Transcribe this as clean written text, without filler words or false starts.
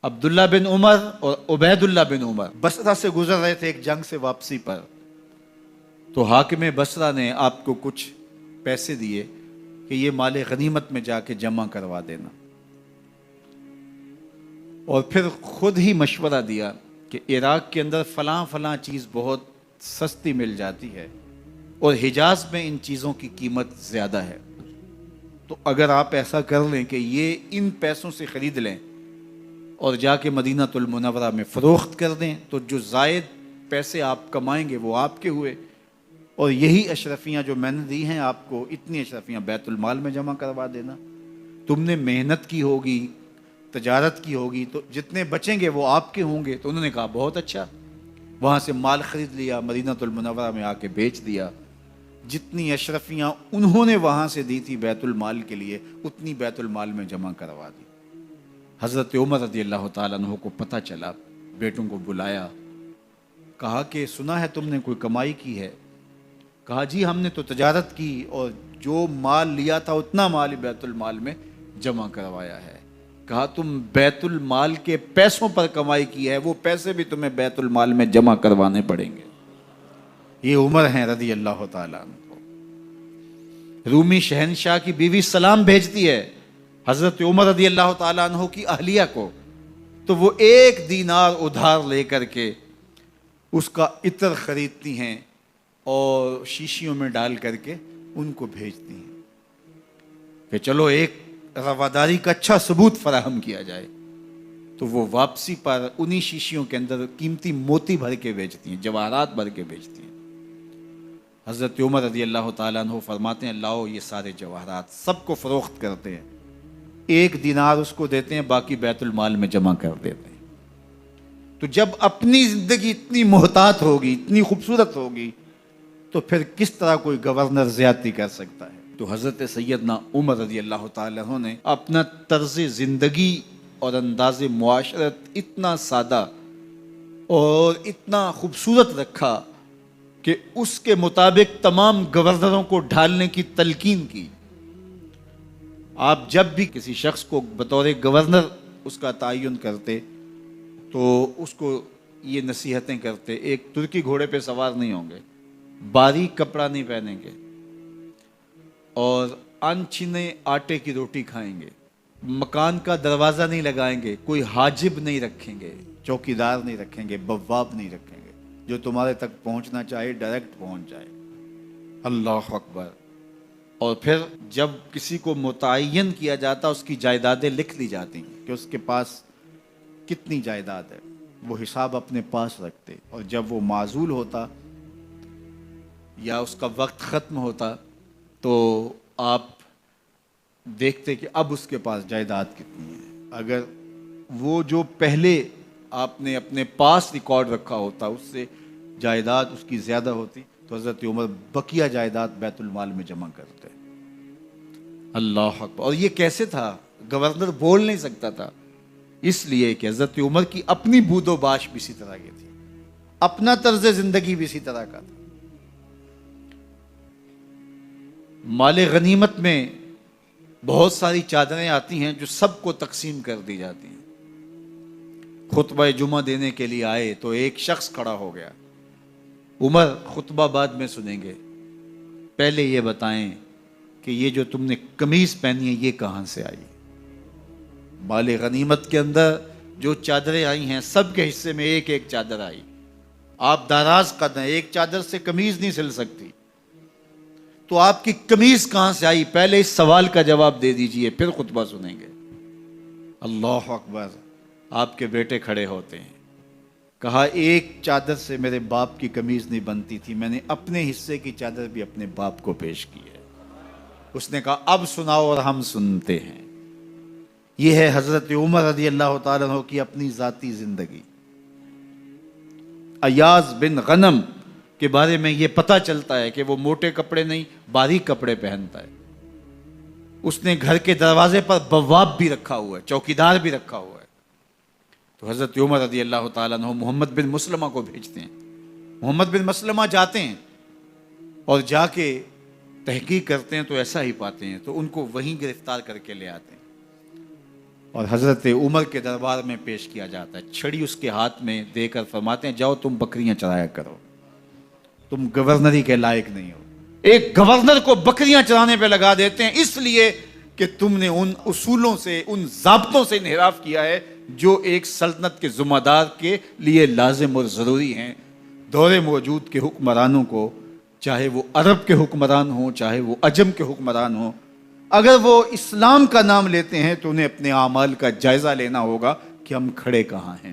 عبداللہ بن عمر اور عبید اللہ بن عمر بصرہ سے گزر رہے تھے ایک جنگ سے واپسی پر، تو حاکم بصرہ نے آپ کو کچھ پیسے دیے کہ یہ مال غنیمت میں جا کے جمع کروا دینا، اور پھر خود ہی مشورہ دیا کہ عراق کے اندر فلاں فلاں چیز بہت سستی مل جاتی ہے اور حجاز میں ان چیزوں کی قیمت زیادہ ہے، تو اگر آپ ایسا کر لیں کہ یہ ان پیسوں سے خرید لیں اور جا کے مدینہ المنورہ میں فروخت کر دیں، تو جو زائد پیسے آپ کمائیں گے وہ آپ کے ہوئے، اور یہی اشرفیاں جو میں نے دی ہیں آپ کو، اتنی اشرفیاں بیت المال میں جمع کروا دینا، تم نے محنت کی ہوگی، تجارت کی ہوگی، تو جتنے بچیں گے وہ آپ کے ہوں گے۔ تو انہوں نے کہا بہت اچھا، وہاں سے مال خرید لیا، مدینہ المنورہ میں آ کے بیچ دیا، جتنی اشرفیاں انہوں نے وہاں سے دی تھی بیت المال کے لیے، اتنی بیت المال میں جمع کروا دی۔ حضرت عمر رضی اللہ تعالیٰ عنہ کو پتہ چلا، بیٹوں کو بلایا، کہا کہ سنا ہے تم نے کوئی کمائی کی ہے؟ کہا جی ہم نے تو تجارت کی اور جو مال لیا تھا اتنا مال ہی بیت المال میں جمع کروایا ہے۔ کہا تم بیت المال کے پیسوں پر کمائی کی ہے، وہ پیسے بھی تمہیں بیت المال میں جمع کروانے پڑیں گے۔ یہ عمر ہیں رضی اللہ تعالیٰ عنہ۔ رومی شہنشاہ کی بیوی سلام بھیجتی ہے حضرت عمر رضی اللہ تعالیٰ عنہ کی اہلیہ کو، تو وہ 1 دینار ادھار لے کر کے اس کا عطر خریدتی ہیں اور شیشیوں میں ڈال کر کے ان کو بھیجتی ہیں کہ چلو ایک رواداری کا اچھا ثبوت فراہم کیا جائے۔ تو وہ واپسی پر انہی شیشیوں کے اندر قیمتی موتی بھر کے بیچتی ہیں، جواہرات بھر کے بیچتی ہیں۔ حضرت عمر رضی اللہ تعالیٰ عنہ فرماتے ہیں لاؤ یہ سارے جواہرات، سب کو فروخت کرتے ہیں، 1 دینار اس کو دیتے ہیں، باقی بیت المال میں جمع کر دیتے ہیں۔ تو جب اپنی زندگی اتنی محتاط ہوگی، اتنی خوبصورت ہوگی، تو پھر کس طرح کوئی گورنر زیادتی کر سکتا ہے؟ تو حضرت سیدنا عمر رضی اللہ تعالیٰ عنہ نے اپنا طرز زندگی اور انداز معاشرت اتنا سادہ اور اتنا خوبصورت رکھا کہ اس کے مطابق تمام گورنروں کو ڈھالنے کی تلقین کی۔ آپ جب بھی کسی شخص کو بطور گورنر اس کا تعین کرتے تو اس کو یہ نصیحتیں کرتے، ایک ترکی گھوڑے پہ سوار نہیں ہوں گے، باریک کپڑا نہیں پہنیں گے، اور انچھنے آٹے کی روٹی کھائیں گے، مکان کا دروازہ نہیں لگائیں گے، کوئی حاجب نہیں رکھیں گے، چوکیدار نہیں رکھیں گے، بواب نہیں رکھیں گے، جو تمہارے تک پہنچنا چاہے ڈائریکٹ پہنچ جائے۔ اللہ اکبر۔ اور پھر جب کسی کو متعین کیا جاتا اس کی جائیدادیں لکھ لی جاتی کہ اس کے پاس کتنی جائیداد ہے، وہ حساب اپنے پاس رکھتے، اور جب وہ معزول ہوتا یا اس کا وقت ختم ہوتا تو آپ دیکھتے کہ اب اس کے پاس جائیداد کتنی ہے۔ اگر وہ جو پہلے آپ نے اپنے پاس ریکارڈ رکھا ہوتا اس سے جائیداد اس کی زیادہ ہوتی تو حضرت عمر بقیہ جائیداد بیت المال میں جمع کرتے۔ اللہ اکبر۔ اور یہ کیسے تھا؟ گورنر بول نہیں سکتا تھا، اس لیے کہ حضرت عمر کی اپنی بود و باش بھی اسی طرح کی تھی، اپنا طرز زندگی بھی اسی طرح کا تھا۔ مال غنیمت میں بہت ساری چادریں آتی ہیں جو سب کو تقسیم کر دی جاتی ہیں۔ خطبہ جمعہ دینے کے لیے آئے تو ایک شخص کھڑا ہو گیا، عمر خطبہ بعد میں سنیں گے، پہلے یہ بتائیں کہ یہ جو تم نے قمیض پہنی ہے یہ کہاں سے آئی؟ مال غنیمت کے اندر جو چادریں آئی ہیں سب کے حصے میں ایک ایک چادر آئی، آپ داراز قد ہیں، ایک چادر سے قمیض نہیں سل سکتی، تو آپ کی قمیض کہاں سے آئی؟ پہلے اس سوال کا جواب دے دیجئے، پھر خطبہ سنیں گے۔ اللہ اکبر۔ آپ کے بیٹے کھڑے ہوتے ہیں، کہا ایک چادر سے میرے باپ کی قمیض نہیں بنتی تھی، میں نے اپنے حصے کی چادر بھی اپنے باپ کو پیش کی ہے۔ اس نے کہا اب سناؤ، اور ہم سنتے ہیں۔ یہ ہے حضرت عمر رضی اللہ تعالیٰ عنہ کی اپنی ذاتی زندگی۔ ایاز بن غنم کے بارے میں یہ پتہ چلتا ہے کہ وہ موٹے کپڑے نہیں باریک کپڑے پہنتا ہے۔ اس نے گھر کے دروازے پر بواب بھی رکھا ہوا ہے، چوکیدار بھی رکھا ہوا ہے۔ تو حضرت عمر رضی اللہ تعالیٰ عنہ محمد بن مسلمہ کو بھیجتے ہیں، محمد بن مسلمہ جاتے ہیں اور جا کے تحقیق کرتے ہیں تو ایسا ہی پاتے ہیں، تو ان کو وہیں گرفتار کر کے لے آتے ہیں اور حضرت عمر کے دربار میں پیش کیا جاتا ہے، چھڑی اس کے ہاتھ میں دے کر فرماتے ہیں جاؤ تم بکریاں چرایا کرو، تم گورنری کے لائق نہیں ہو۔ ایک گورنر کو بکریاں چرانے پہ لگا دیتے ہیں اس لیے کہ تم نے ان اصولوں سے، ان ضابطوں سے انحراف کیا ہے جو ایک سلطنت کے ذمہ دار کے لیے لازم اور ضروری ہیں۔ دور موجود کے حکمرانوں کو، چاہے وہ عرب کے حکمران ہوں چاہے وہ عجم کے حکمران ہوں، اگر وہ اسلام کا نام لیتے ہیں تو انہیں اپنے اعمال کا جائزہ لینا ہوگا کہ ہم کھڑے کہاں ہیں۔